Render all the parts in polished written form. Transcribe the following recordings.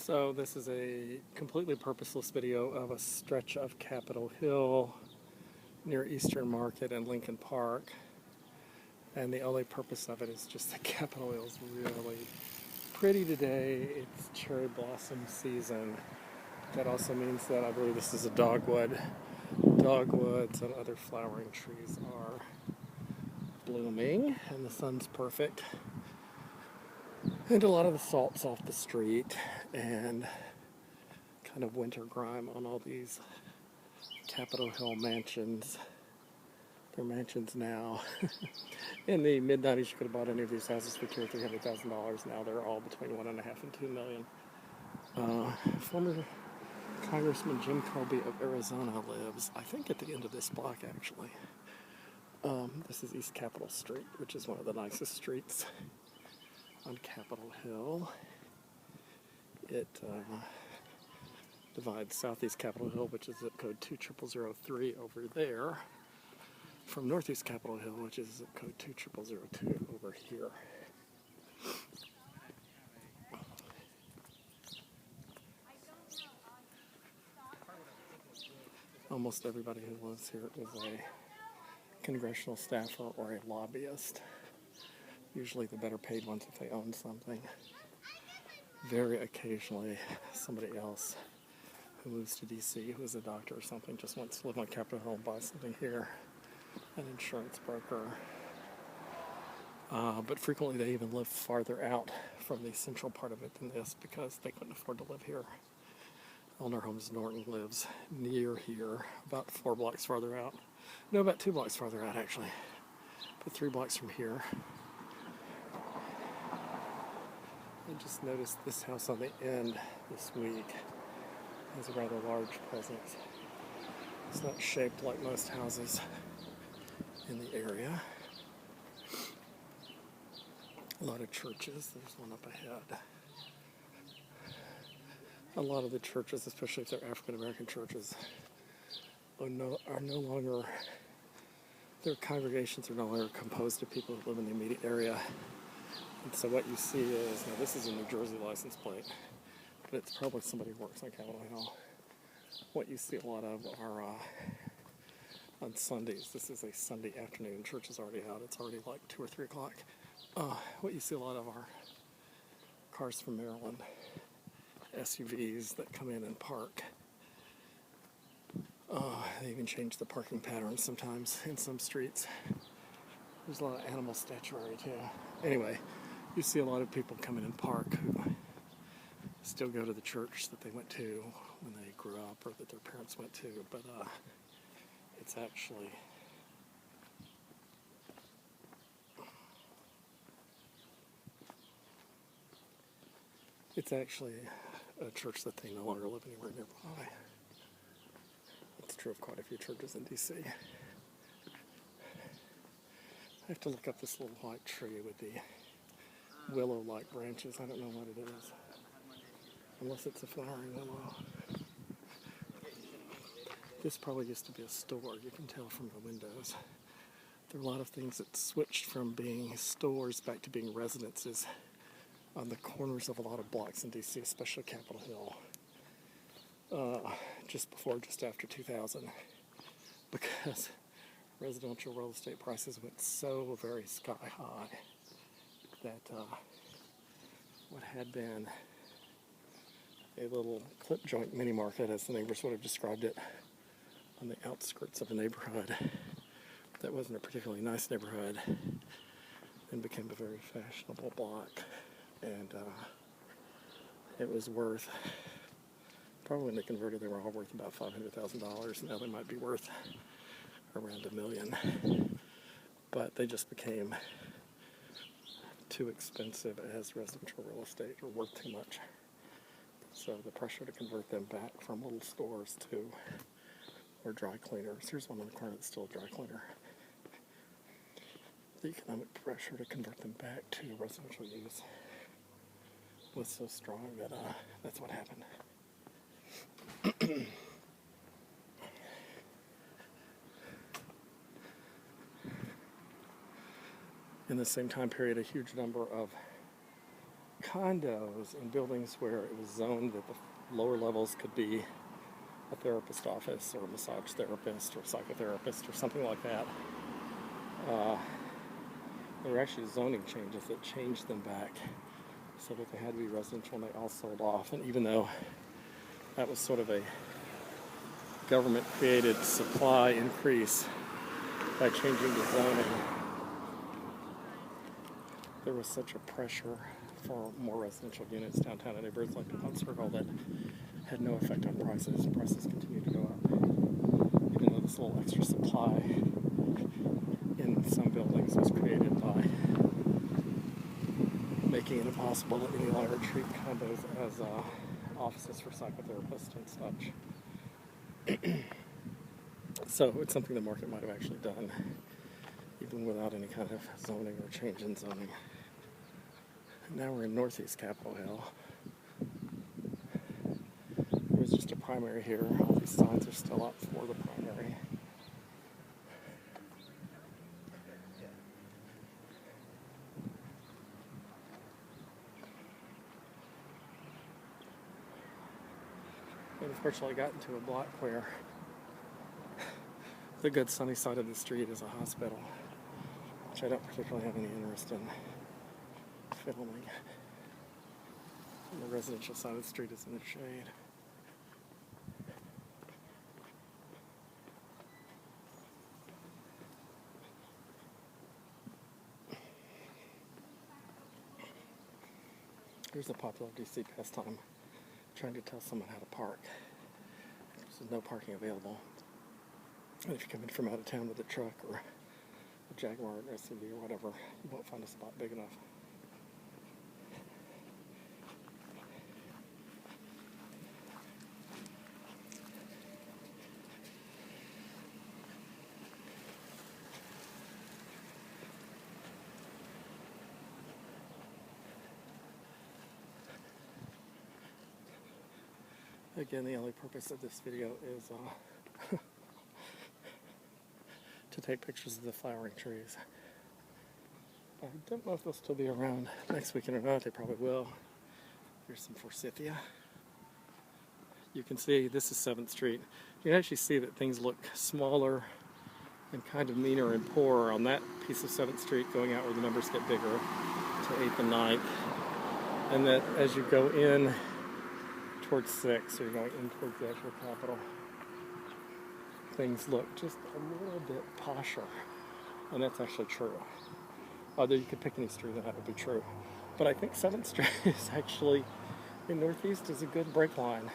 So this is a completely purposeless video of a stretch of Capitol Hill near Eastern Market and Lincoln Park. And the only purpose of it is just that Capitol Hill is really pretty today. It's cherry blossom season. That also means that I believe this is a dogwood. Dogwoods and other flowering trees are blooming and the sun's perfect. And a lot of the salt's off the street and kind of winter grime on all these Capitol Hill mansions. They're mansions now. In the mid-90s, you could have bought any of these houses for $200,000 or $300,000. Now they're all between $1.5 and $2 million. Former Congressman Jim Colby of Arizona lives, I think, at the end of this block, actually. This is East Capitol Street, which is one of the nicest streets on Capitol Hill. It divides Southeast Capitol Hill, which is zip code 20003 over there, from Northeast Capitol Hill, which is zip code 20002 over here. Almost everybody who lives here is a congressional staffer or a lobbyist. Usually the better paid ones if they own something. Very occasionally somebody else who moves to DC, who is a doctor or something, just wants to live on Capitol Hill and buy something here. An insurance broker. But frequently they even live farther out from the central part of it than this because they couldn't afford to live here. Eleanor Holmes Norton lives near here, about 4 blocks farther out. No, about 2 blocks farther out, actually. But 3 blocks from here. I just noticed this house on the end this week has a rather large presence. It's not shaped like most houses in the area. A lot of churches. There's one up ahead. A lot of the churches, especially if they're African American churches, are no longer, their congregations are no longer composed of people who live in the immediate area. And so what you see is, now this is a New Jersey license plate, but it's probably somebody who works on Capitol Hill. What you see a lot of are on Sundays. This is a Sunday afternoon. Church is already out. It's already like 2 or 3 o'clock. What you see a lot of are cars from Maryland, SUVs that come in and park. They even change the parking patterns sometimes in some streets. There's a lot of animal statuary too. Anyway, you see a lot of people come in and park who still go to the church that they went to when they grew up or that their parents went to, but it's actually a church that they no longer live anywhere nearby. It's true of quite a few churches in DC. I have to look up this little white tree with the willow-like branches. I don't know what it is, unless it's a flowering willow. This probably used to be a store. You can tell from the windows. There are a lot of things that switched from being stores back to being residences on the corners of a lot of blocks in DC, especially Capitol Hill, just after 2000, because residential real estate prices went so very sky high that what had been a little clip joint mini market, as the neighbors would have described it, on the outskirts of a neighborhood that wasn't a particularly nice neighborhood, and became a very fashionable block. And it was worth, probably when they converted, they were all worth about $500,000. Now they might be worth around $1 million. But they just became too expensive as residential real estate, or worth too much. So the pressure to convert them back from little stores to, or dry cleaners. Here's one in the corner that's still a dry cleaner. The economic pressure to convert them back to residential use was so strong that that's what happened. In the same time period, a huge number of condos in buildings where it was zoned that the lower levels could be a therapist office or a massage therapist or psychotherapist or something like that. There were actually zoning changes that changed them back so that they had to be residential, and they all sold off. And even though that was sort of a government-created supply increase by changing the zoning, there was such a pressure for more residential units downtown in neighborhoods like the Circle that had no effect on prices. Prices continued to go up, even though this little extra supply in some buildings was created by making it impossible to any longer treat condos as offices for psychotherapists and such. So it's something the market might have actually done, even without any kind of zoning or change in zoning. Now we're in Northeast Capitol Hill. There was just a primary here. All these signs are still up for the primary. And unfortunately, I got into a block where the good sunny side of the street is a hospital, which I don't particularly have any interest in filming. And the residential side of the street is in the shade. Here's a popular DC pastime, trying to tell someone how to park. There's no parking available. And if you're coming from out of town with a truck or a Jaguar or an SUV or whatever, you won't find a spot big enough. Again, the only purpose of this video is to take pictures of the flowering trees. I don't know if they'll still be around next weekend or not. They probably will. Here's some forsythia. You can see this is 7th Street. You can actually see that things look smaller and kind of meaner and poorer on that piece of 7th Street going out where the numbers get bigger to 8th and 9th. And that as you go in towards 6th, so you're going in towards the actual Capitol, things look just a little bit posher. And that's actually true. Although you could pick any street and that would be true. But I think 7th Street is actually, in Northeast, is a good break line.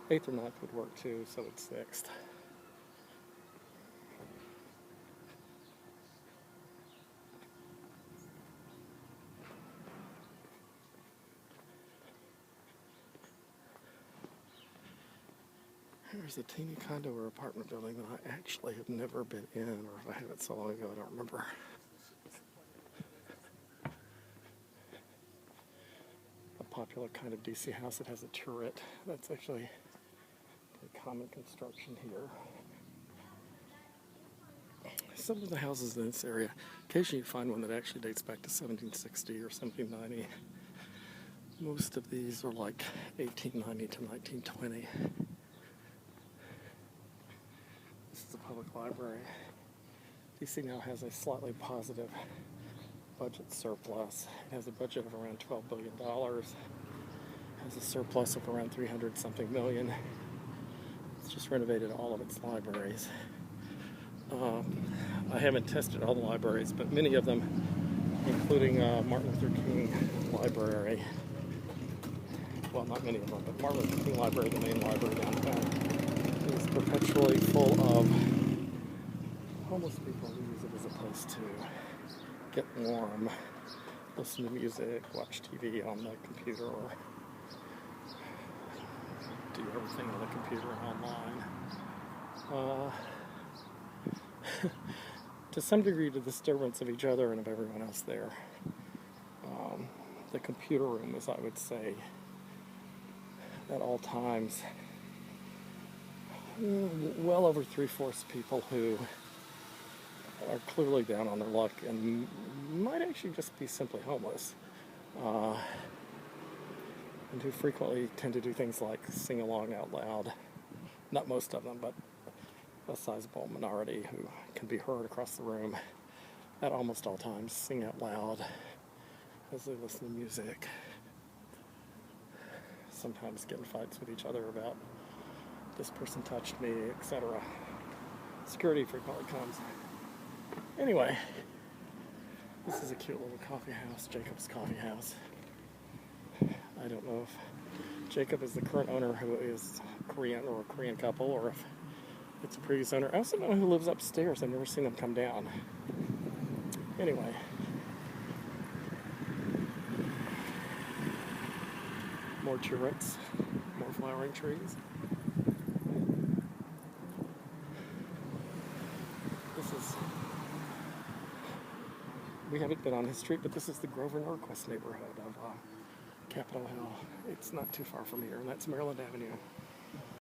8th or 9th would work too, so it's 6th. There's a teeny condo or apartment building that I actually have never been in, or if I have it so long ago, I don't remember. A popular kind of DC house that has a turret. That's actually a common construction here. Some of the houses in this area, occasionally you find one that actually dates back to 1760 or 1790. Most of these are like 1890 to 1920. This is a public library. DC now has a slightly positive budget surplus. It has a budget of around $12 billion. It has a surplus of around 300-something million. It's just renovated all of its libraries. I haven't tested all the libraries, but many of them, including Martin Luther King Library, well, not many of them, but Martin Luther King Library, the main library downtown, is perpetually full of homeless people who use it as a place to get warm, listen to music, watch TV on the computer, or do everything on the computer and online. To some degree, to the disturbance of each other and of everyone else there. The computer room is, I would say, at all times, well over 3/4 people who are clearly down on their luck and might actually just be simply homeless. and who frequently tend to do things like sing along out loud. Not most of them, but a sizable minority who can be heard across the room at almost all times, sing out loud as they listen to music. Sometimes get in fights with each other about this person touched me, etc. Security frequently comes. Anyway, this is a cute little coffee house, Jacob's Coffee House. I don't know if Jacob is the current owner who is Korean or a Korean couple, or if it's a previous owner. I also don't know who lives upstairs. I've never seen them come down. Anyway. More turrets, more flowering trees. We haven't been on his street, but this is the Grover Norquist neighborhood of Capitol Hill. It's not too far from here, and that's Maryland Avenue.